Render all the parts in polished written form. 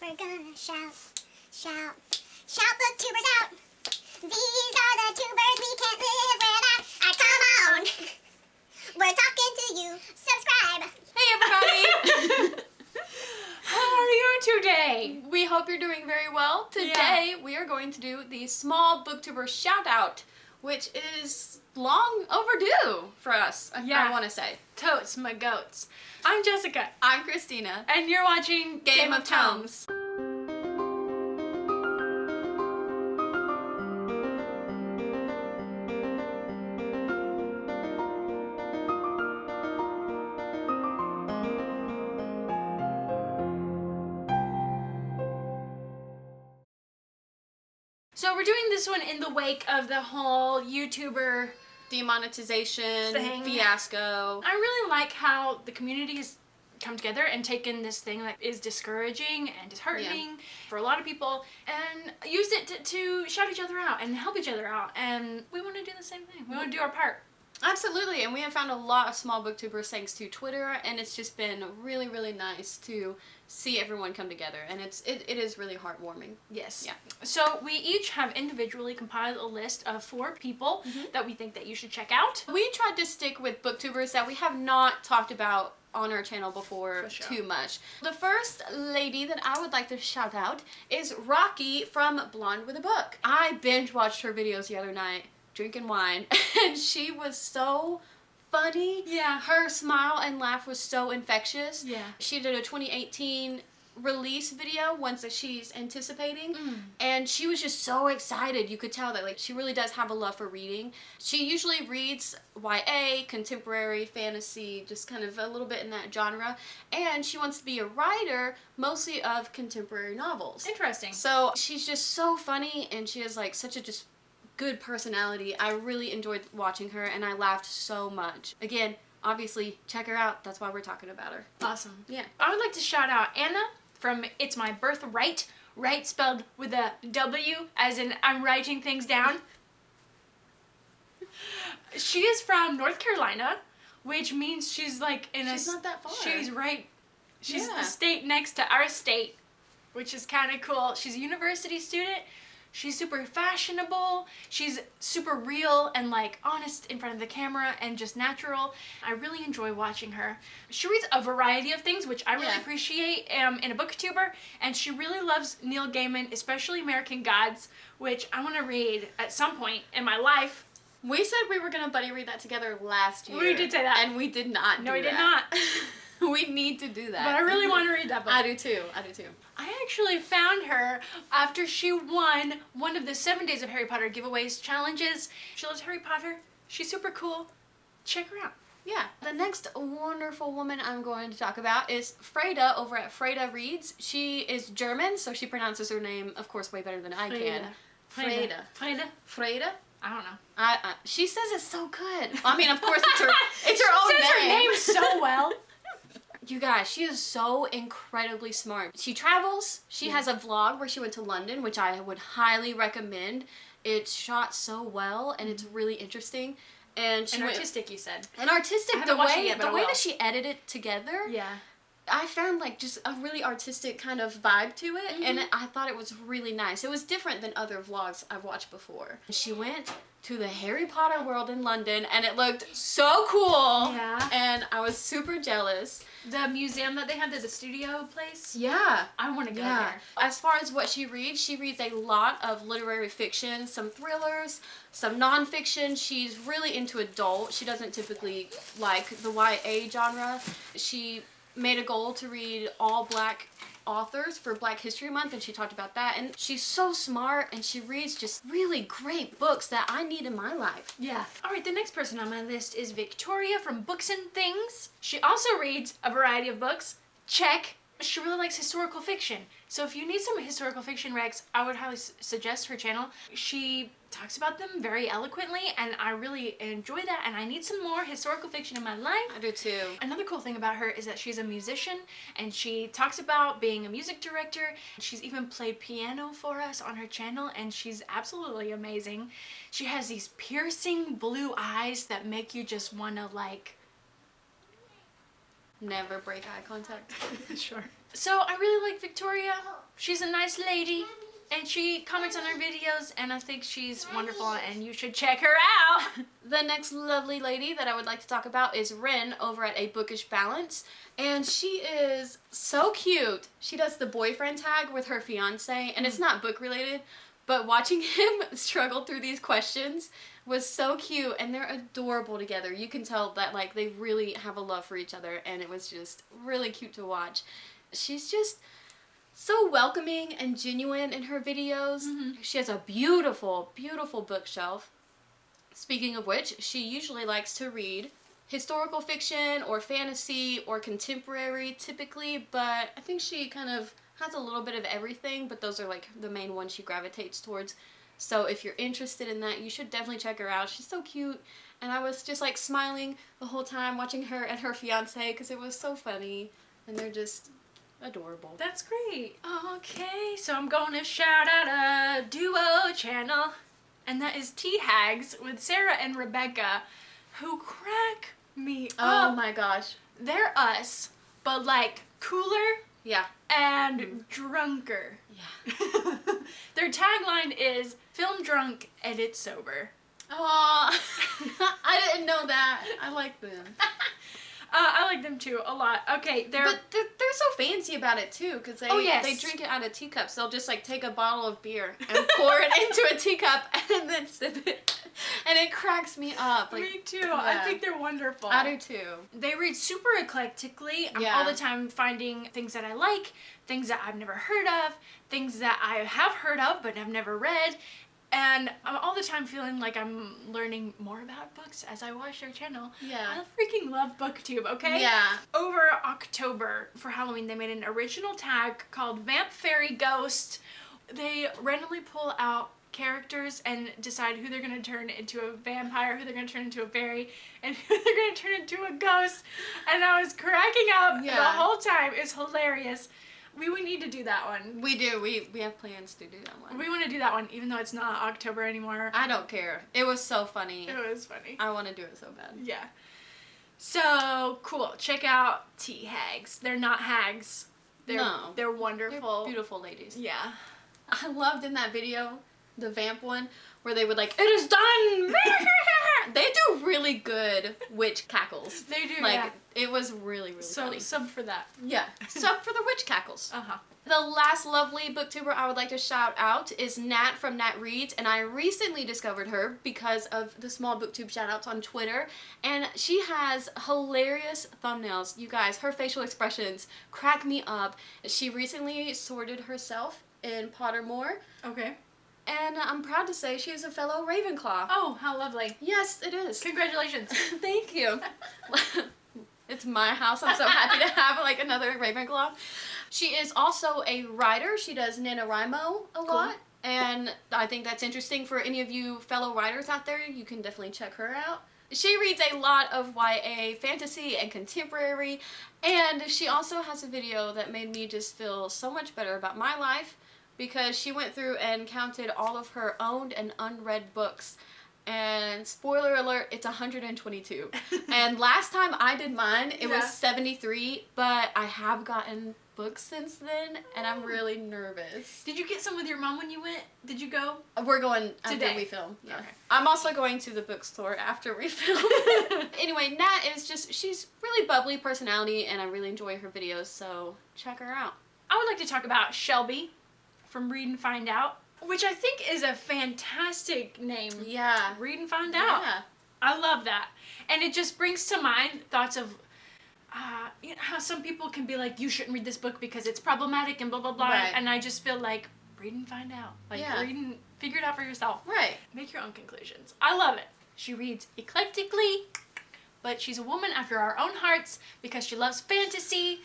We're gonna shout, shout, shout Booktubers out. These are the tubers we can't live without. Come on, we're talking to you. Subscribe. Hey everybody! How are you today? We hope you're doing very well. Today we are going to do the small Booktuber shout out, which is long overdue for us, I want to say. Totes, my goats. I'm Jessica. I'm Christeena. And you're watching Game of Tomes. So we're doing this one in the wake of the whole YouTuber Demonetization thing. Fiasco. I really like how the community has come together and taken this thing that is discouraging and disheartening for a lot of people and used it to shout each other out and help each other out, and we want to do the same thing. We want to do our part. Absolutely, and we have found a lot of small booktubers thanks to Twitter, and it's just been really, really nice to see everyone come together, and it is really heartwarming. Yes. Yeah. So we each have individually compiled a list of 4 people that we think that you should check out. We tried to stick with booktubers that we have not talked about on our channel before too much. The first lady that I would like to shout out is Rocky from Blonde with a Book. I binge watched her videos the other night, drinking wine, and she was so funny. Yeah. Her smile and laugh was so infectious. Yeah. She did a 2018 release video, ones that she's anticipating, and she was just so excited. You could tell that she really does have a love for reading. She usually reads YA, contemporary, fantasy, just kind of a little bit in that genre, and she wants to be a writer mostly of contemporary novels. Interesting. So she's just so funny, and she has such a just good personality. I really enjoyed watching her, and I laughed so much. Again, obviously, check her out. That's why we're talking about her. Awesome. Yeah. I would like to shout out Anna from It's My Birthright. Right spelled with a W, as in I'm writing things down. She is from North Carolina, which means she's She's not that far. She's right. She's Yeah. the state next to our state, which is kind of cool. She's a university student. She's super fashionable. She's super real and honest in front of the camera and just natural. I really enjoy watching her. She reads a variety of things, which I really appreciate in a booktuber, and she really loves Neil Gaiman, especially American Gods, which I want to read at some point in my life. We said we were going to buddy read that together last year. We did say that. And we did not do that. No, we did not. We need to do that. But I really want to read that book. I do too. I actually found her after she won one of the 7 Days of Harry Potter giveaways challenges. She loves Harry Potter. She's super cool. Check her out. Yeah. The next wonderful woman I'm going to talk about is Frida over at Frida Reads. She is German, so she pronounces her name, of course, way better than I can. Frida. Frida? I don't know. She says it so good. I mean, of course, it's her own She says her name. name so well. You guys, she is so incredibly smart. She travels. She has a vlog where she went to London, which I would highly recommend. It's shot so well, and it's really interesting. And Artistic, you said. And artistic. I haven't watched it yet, but the I way will. that she edited it together. Yeah. I found just a really artistic kind of vibe to it, and I thought it was really nice. It was different than other vlogs I've watched before. She went to the Harry Potter world in London, and it looked so cool. Yeah. And I was super jealous. The museum that they had, the studio place. Yeah. I want to go there. As far as what she reads a lot of literary fiction, some thrillers, some nonfiction. She's really into adult. She doesn't typically like the YA genre. She made a goal to read all Black authors for Black History Month, and she talked about that. And she's so smart, and she reads just really great books that I need in my life. Yeah. All right, the next person on my list is Victoria from Books and Things. She also reads a variety of books. Check. She really likes historical fiction. So if you need some historical fiction recs, I would highly suggest her channel. She talks about them very eloquently, and I really enjoy that, and I need some more historical fiction in my life. I do too. Another cool thing about her is that she's a musician, and she talks about being a music director. She's even played piano for us on her channel, and she's absolutely amazing. She has these piercing blue eyes that make you just want to Never break eye contact. Sure. So I really like Victoria She's a nice lady, and she comments on our videos, and I think she's wonderful, and you should check her out. The next lovely lady that I would like to talk about is Wren over at A Bookish Balance. And she is so cute. She does the boyfriend tag with her fiance, and it's not book related, but watching him struggle through these questions was so cute, and they're adorable together. You can tell that like they really have a love for each other, and it was just really cute to watch. She's just so welcoming and genuine in her videos. She has a beautiful, beautiful bookshelf. Speaking of which, she usually likes to read historical fiction or fantasy or contemporary typically, but I think she kind of has a little bit of everything, but those are like the main ones she gravitates towards. So if you're interested in that, you should definitely check her out. She's so cute, and I was just like smiling the whole time watching her and her fiance because it was so funny, and they're just adorable. That's great. Okay, so I'm going to shout out a duo channel, and that is Hags with Sarah and Rebecca, who crack me up. Oh my gosh. They're us, but like cooler Yeah. and drunker. Yeah. Their tagline is film drunk, edit sober. Oh, I didn't know that. I like them. I like them too a lot. Okay, But they're so fancy about it too, because they they drink it out of teacups. They'll just like take a bottle of beer and pour it into a teacup and then sip it, and it cracks me up. Like, me too. yeah. I think they're wonderful. I do too. They read super eclectically. I'm Yeah. all the time finding things that I like, things that I've never heard of, things that I have heard of but have never read. And I'm all the time feeling like I'm learning more about books as I watch their channel. Yeah. I freaking love Booktube, okay? Yeah. Over October, for Halloween, they made an original tag called Vamp Fairy Ghost. They randomly pull out characters and decide who they're going to turn into a vampire, who they're going to turn into a fairy, and who they're going to turn into a ghost. And I was cracking up the whole time. It's hilarious. We would need to do that one. We do. We have plans to do that one. We want to do that one, even though it's not October anymore. I don't care. It was so funny. It was funny. I want to do it so bad. Yeah. So, cool. Check out Hags. They're not hags. They're They're wonderful. beautiful ladies. Yeah. I loved in that video, the vamp one, where they would like, it is done! They do really good witch cackles. They do, like, yeah. it was really, really So, funny. sub for that. Yeah. Sub for the witch cackles. Uh-huh. The last lovely booktuber I would like to shout out is Nat from Nat Reads, and I recently discovered her because of the small booktube shoutouts on Twitter, and she has hilarious thumbnails. You guys, her facial expressions crack me up. She recently sorted herself in Pottermore, Okay. and I'm proud to say she is a fellow Ravenclaw. Oh, how lovely. Yes, it is. Congratulations. Thank you. It's my house. I'm so happy to have like another Ravenclaw. She is also a writer. She does NaNoWriMo a lot. And I think that's interesting for any of you fellow writers out there. You can definitely check her out. She reads a lot of YA fantasy and contemporary. And she also has a video that made me just feel so much better about my life, because she went through and counted all of her owned and unread books. And spoiler alert, it's 122. And last time I did mine, it was 73, but I have gotten books since then, and I'm really nervous. Did you get some with your mom when you went? Did you go? We're going after Today. we film. Yeah. Okay. I'm also going to the bookstore after we film. Anyway, Nat is just, she's really bubbly personality, and I really enjoy her videos, so check her out. I would like to talk about Shelby from Read and Find Out, which I think is a fantastic name. Yeah. Read and Find Out. Yeah. I love that. And it just brings to mind thoughts of, you know, how some people can be like, you shouldn't read this book because it's problematic and blah, blah, blah. Right. And I just feel like, read and find out. Like, Yeah. read and figure it out for yourself. Right. Make your own conclusions. I love it. She reads eclectically, but she's a woman after our own hearts because she loves fantasy.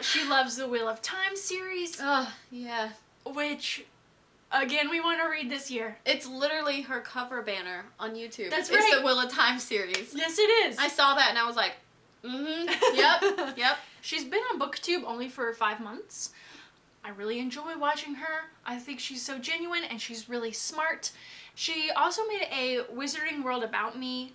She loves the Wheel of Time series, Oh, yeah. which, again, we want to read this year. It's literally her cover banner on YouTube. That's It's right. the Wheel of Time series. Yes, it is. I saw that and I was like, yep, yep. She's been on Booktube only for 5 months. I really enjoy watching her. I think she's so genuine and she's really smart. She also made a Wizarding World About Me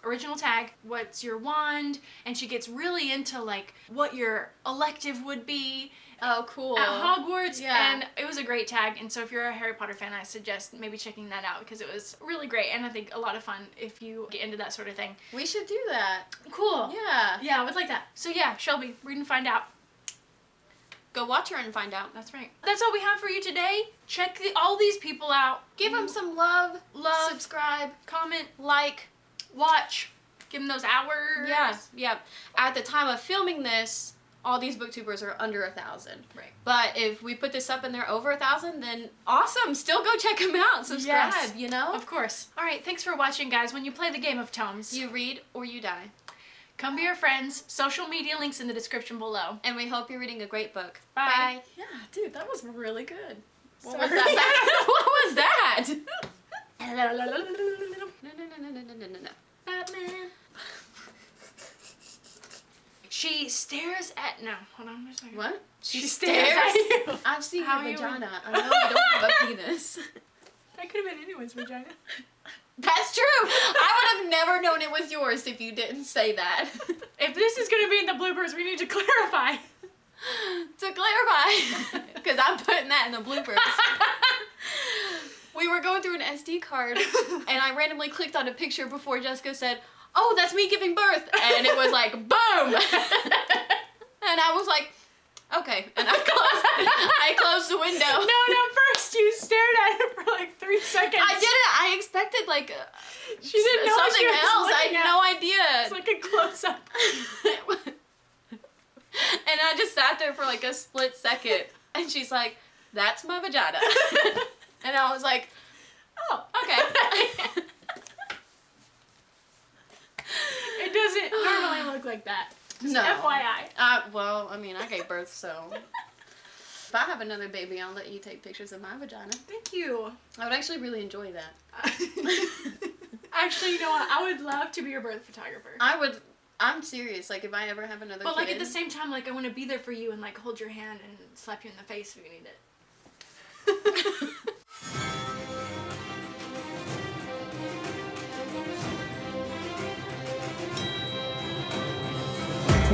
original tag, what's your wand? And she gets really into like what your elective would be. Oh, cool. at Hogwarts, Yeah. and it was a great tag. And so if you're a Harry Potter fan, I suggest maybe checking that out because it was really great and I think a lot of fun if you get into that sort of thing. We should do that. Cool. Yeah. Yeah, I would like that. So yeah, Shelby, read and find out. Go watch her and find out. That's right. That's all we have for you today. Check all these people out. Give them some love. Love. Subscribe. Comment. Like. Watch. Give them those hours. Yeah. Yeah. At the time of filming this, all these booktubers are under 1,000. Right. But if we put this up and they're over 1,000, then awesome. Still go check them out. Subscribe, Yes. you know? Of course. All right. Thanks for watching, guys. When you play the game of tomes, You read or you die. come be our friends. Social media links in the description below. And we hope you're reading a great book. Bye. Yeah, dude, that was really good. What Sorry. was that? What was that? No. Batman. She stares at hold on a second. What? She stares at you. I've seen How your you- vagina. I know you don't have a penis. That could have been anyone's vagina. That's true. I would have never known it was yours if you didn't say that. If this is going to be in the bloopers, we need to clarify. To clarify, because I'm putting that in the bloopers. We were going through an SD card, and I randomly clicked on a picture before Jessica said, "Oh, that's me giving birth," and it was like, boom! And I was like, okay, and I closed the window. No, first you stared at it for like 3 seconds. I didn't. I expected like She didn't know what something she was else. I looking had at. no idea. It's like a close-up. And I just sat there for like a split second, and she's like, "That's my vagina," and I was like, "Oh, okay." It doesn't normally look like that. Just No. FYI. Well, I mean, I gave birth, so if I have another baby, I'll let you take pictures of my vagina. Thank you. I would actually really enjoy that. Actually, you know what? I would love to be your birth photographer. I'm serious. Like, if I ever have another But kid. like at the same time, like I want to be there for you and like hold your hand and slap you in the face if you need it.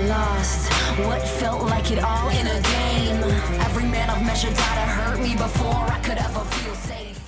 Lost, what felt like it all in a game. Every man I've measured out to hurt me before I could ever feel safe.